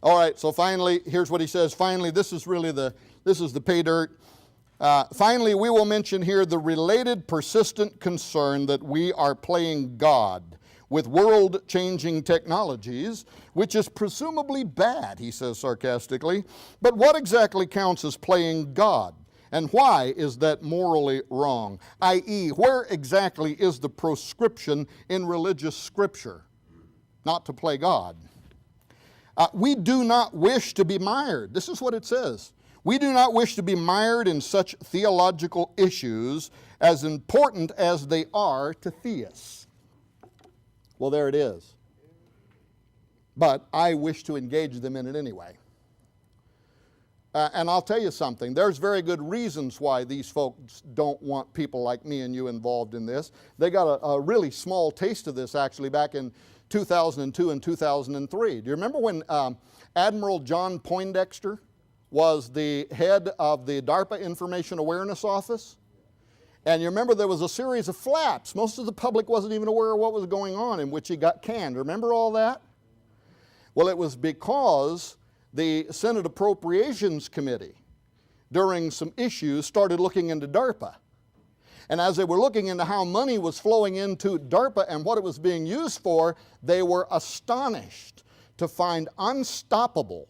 All right, so finally, here's what he says. Finally, this is the pay dirt. Finally, we will mention here the related persistent concern that we are playing God with world-changing technologies, which is presumably bad, he says sarcastically. But what exactly counts as playing God? And why is that morally wrong? I.e., where exactly is the proscription in religious scripture not to play God? We do not wish to be mired. This is what it says. We do not wish to be mired in such theological issues as important as they are to theists. Well, there it is. But I wish to engage them in it anyway. And I'll tell you something, there's very good reasons why these folks don't want people like me and you involved in this. They got a really small taste of this actually back in 2002 and 2003. Do you remember when Admiral John Poindexter was the head of the DARPA Information Awareness Office? And you remember there was a series of flaps. Most of the public wasn't even aware of what was going on, in which he got canned. Remember all that? Well, it was because the Senate Appropriations Committee, during some issues, started looking into DARPA. And as they were looking into how money was flowing into DARPA and what it was being used for, they were astonished to find unstoppable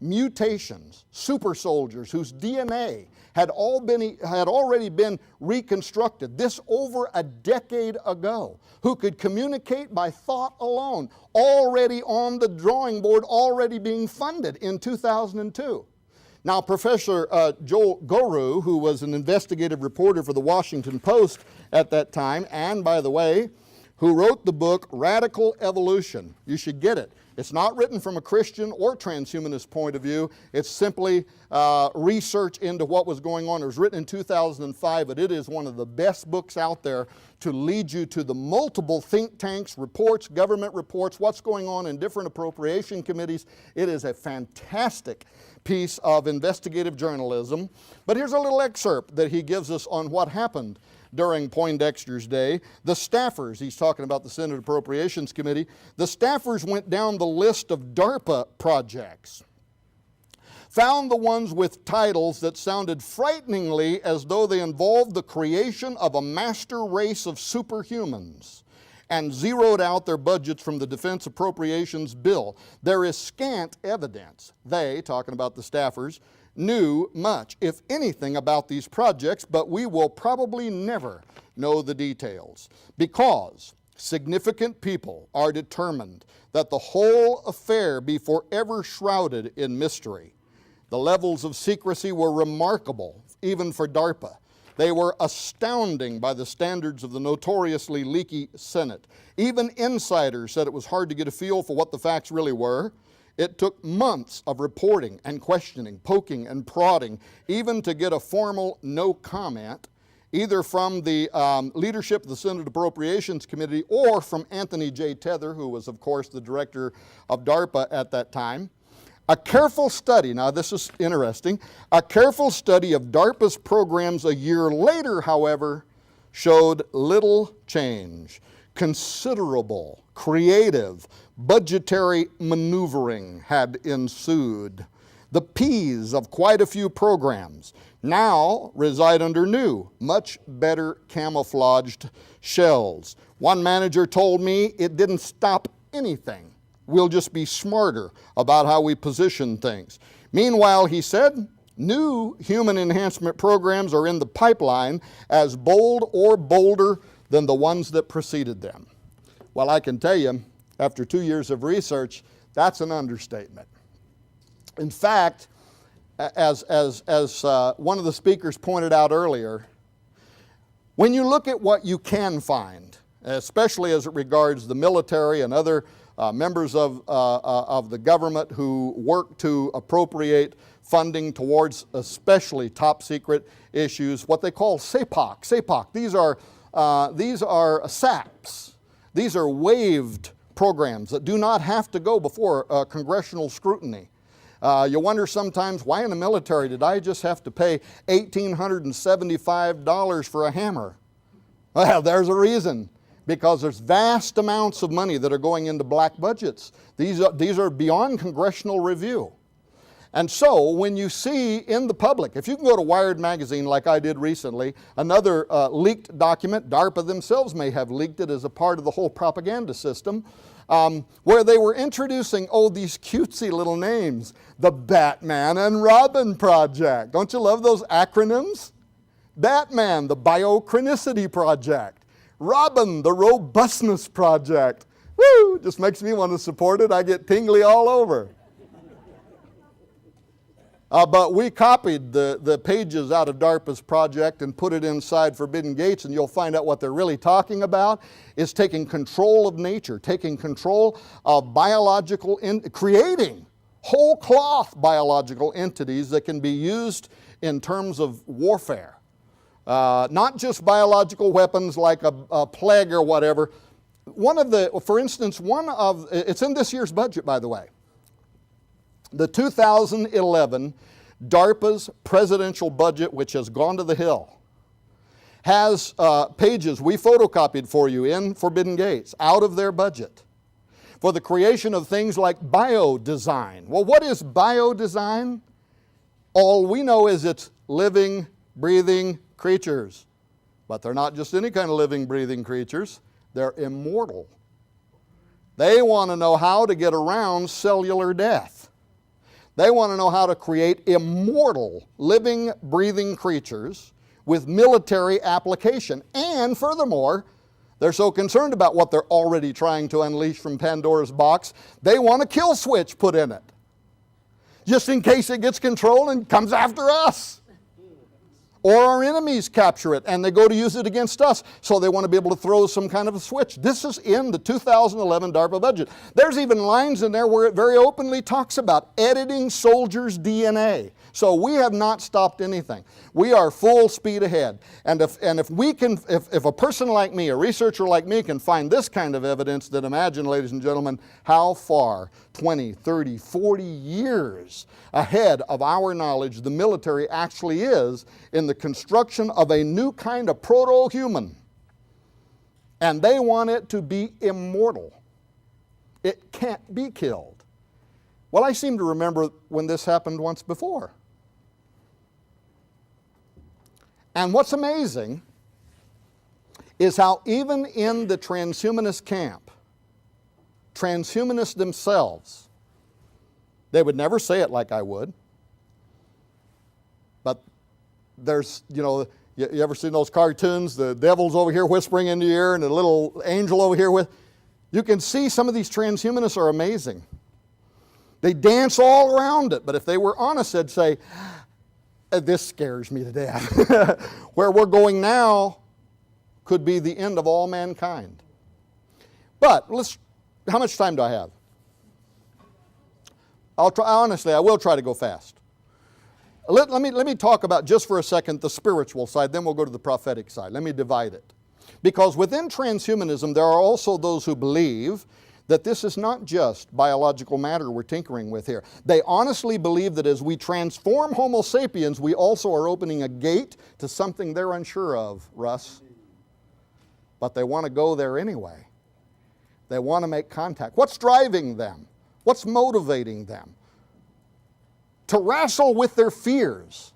mutations, super soldiers whose DNA had already been reconstructed, this over a decade ago, who could communicate by thought alone, already on the drawing board, already being funded in 2002. Now, Professor Joel Goru, who was an investigative reporter for the Washington Post at that time, and by the way, who wrote the book Radical Evolution. You should get it. It's not written from a Christian or transhumanist point of view. It's simply research into what was going on. It was written in 2005, but it is one of the best books out there to lead you to the multiple think tanks, reports, government reports, what's going on in different appropriation committees. It is a fantastic piece of investigative journalism. But here's a little excerpt that he gives us on what happened during Poindexter's day. The staffers, he's talking about the Senate Appropriations Committee, the staffers went down the list of DARPA projects, found the ones with titles that sounded frighteningly as though they involved the creation of a master race of superhumans, and zeroed out their budgets from the Defense Appropriations Bill. There is scant evidence they, talking about the staffers, knew much, if anything, about these projects, but we will probably never know the details, because significant people are determined that the whole affair be forever shrouded in mystery. The levels of secrecy were remarkable, even for DARPA. They were astounding by the standards of the notoriously leaky Senate. Even insiders said it was hard to get a feel for what the facts really were. It took months of reporting and questioning, poking and prodding, even to get a formal no comment, either from the leadership of the Senate Appropriations Committee or from Anthony J. Tether, who was, of course, the director of DARPA at that time. A careful study, now this is interesting, a careful study of DARPA's programs a year later, however, showed little change. Considerable, creative, budgetary maneuvering had ensued. The P's of quite a few programs now reside under new, much better camouflaged shells. One manager told me it didn't stop anything. We'll just be smarter about how we position things. Meanwhile, he said, new human enhancement programs are in the pipeline as bold or bolder than the ones that preceded them. Well, I can tell you, after 2 years of research, that's an understatement. In fact, as one of the speakers pointed out earlier, when you look at what you can find, especially as it regards the military and other members of the government who work to appropriate funding towards especially top secret issues, what they call SAPOC. These are SAPs. These are waived programs that do not have to go before congressional scrutiny. You wonder sometimes, why in the military did I just have to pay $1,875 for a hammer? Well, there's a reason. because there's vast amounts of money that are going into black budgets. These are beyond congressional review. And so when you see in the public, if you can go to Wired magazine like I did recently, another leaked document, DARPA themselves may have leaked it as a part of the whole propaganda system, where they were introducing, these cutesy little names, the Batman and Robin Project. Don't you love those acronyms? Batman, the Biochronicity Project. Robin, the Robustness Project. Woo! Just makes me want to support it. I get tingly all over. But we copied the pages out of DARPA's project and put it inside Forbidden Gates, and you'll find out what they're really talking about is taking control of nature, taking control of creating whole cloth biological entities that can be used in terms of warfare. Not just biological weapons like a plague or whatever. For instance, it's in this year's budget, by the way. The 2011 DARPA's presidential budget, which has gone to the hill, has pages we photocopied for you in Forbidden Gates out of their budget for the creation of things like biodesign. Well, what is biodesign? All we know is it's living, breathing creatures. But they're not just any kind of living, breathing creatures. They're immortal. They want to know how to get around cellular death. They want to know how to create immortal, living, breathing creatures with military application. And furthermore, they're so concerned about what they're already trying to unleash from Pandora's box, they want a kill switch put in it, just in case it gets control and comes after us. Or our enemies capture it and they go to use it against us. So they want to be able to throw some kind of a switch. This is in the 2011 DARPA budget. There's even lines in there where it very openly talks about editing soldiers' DNA. So we have not stopped anything. We are full speed ahead. And if a person like me, a researcher like me, can find this kind of evidence, then imagine, ladies and gentlemen, how far 20, 30, 40 years ahead of our knowledge the military actually is in the construction of a new kind of proto-human. And they want it to be immortal. It can't be killed. Well, I seem to remember when this happened once before. And what's amazing is how even in the transhumanist camp, transhumanists themselves, they would never say it like I would, but there's, you ever seen those cartoons, the devil's over here whispering into your ear and the little angel over here you can see some of these transhumanists are amazing. They dance all around it, but if they were honest, they'd say, this scares me to death. Where we're going now could be the end of all mankind. But how much time do I have? Honestly, I will try to go fast. Let me talk about just for a second the spiritual side, then we'll go to the prophetic side. Let me divide it. Because within transhumanism, there are also those who believe that this is not just biological matter we're tinkering with here. They honestly believe that as we transform Homo sapiens, we also are opening a gate to something they're unsure of, Russ. But they want to go there anyway. They want to make contact. What's driving them? What's motivating them? To wrestle with their fears.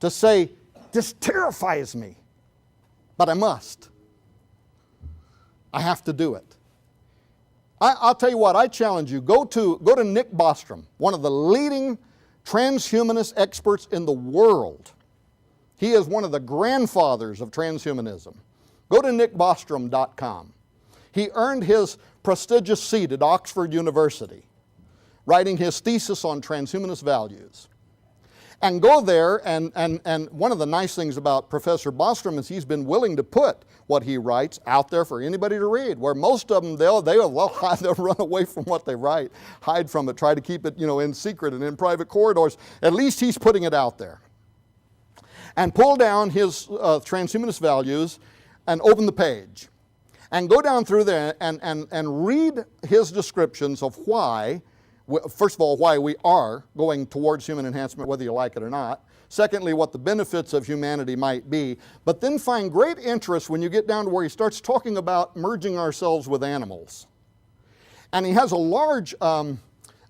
To say, this terrifies me, but I must. I have to do it. I'll tell you what, I challenge you, go to Nick Bostrom, one of the leading transhumanist experts in the world. He is one of the grandfathers of transhumanism. Go to nickbostrom.com. He earned his prestigious seat at Oxford University, writing his thesis on transhumanist values. And go there, and one of the nice things about Professor Bostrom is he's been willing to put what he writes out there for anybody to read, where most of them, they'll run away from what they write, hide from it, try to keep it in secret and in private corridors. At least he's putting it out there. And pull down his transhumanist values and open the page. And go down through there and read his descriptions of why, first of all, why we are going towards human enhancement, whether you like it or not. Secondly, what the benefits of humanity might be. But then find great interest when you get down to where he starts talking about merging ourselves with animals. And he has a large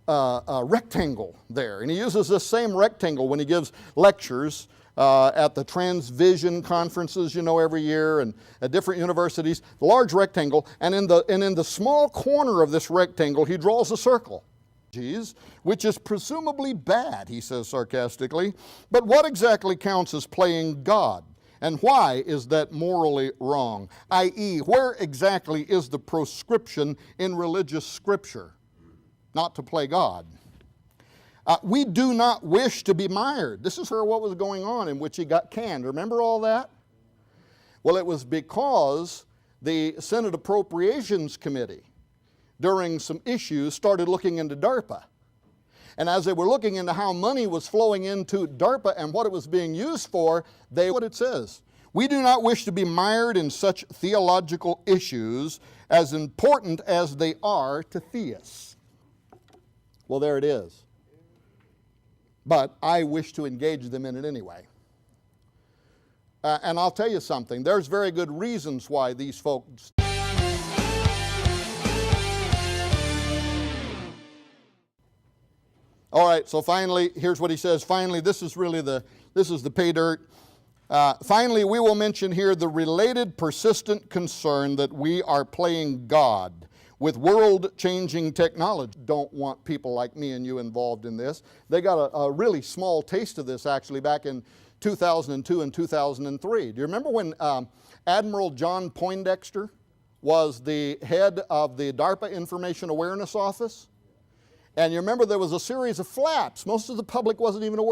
rectangle there. And he uses this same rectangle when he gives lectures at the Transvision conferences, every year, and at different universities. The large rectangle, and in the small corner of this rectangle, he draws a circle, which is presumably bad, he says sarcastically. But what exactly counts as playing God? And why is that morally wrong? I.e., where exactly is the proscription in religious scripture not to play God? We do not wish to be mired. This is what was going on in which he got canned. Remember all that? Well, it was because the Senate Appropriations Committee, during some issues, started looking into DARPA. And as they were looking into how money was flowing into DARPA and what it was being used for, what it says. We do not wish to be mired in such theological issues as important as they are to theists. Well, there it is. But I wish to engage them in it anyway. And I'll tell you something, there's very good reasons why these folks... All right, so finally, here's what he says. Finally, this is the pay dirt. Finally, we will mention here the related persistent concern that we are playing God with world-changing technology. Don't want people like me and you involved in this. They got a really small taste of this actually back in 2002 and 2003. Do you remember when Admiral John Poindexter was the head of the DARPA Information Awareness Office? And you remember there was a series of flaps. Most of the public wasn't even aware.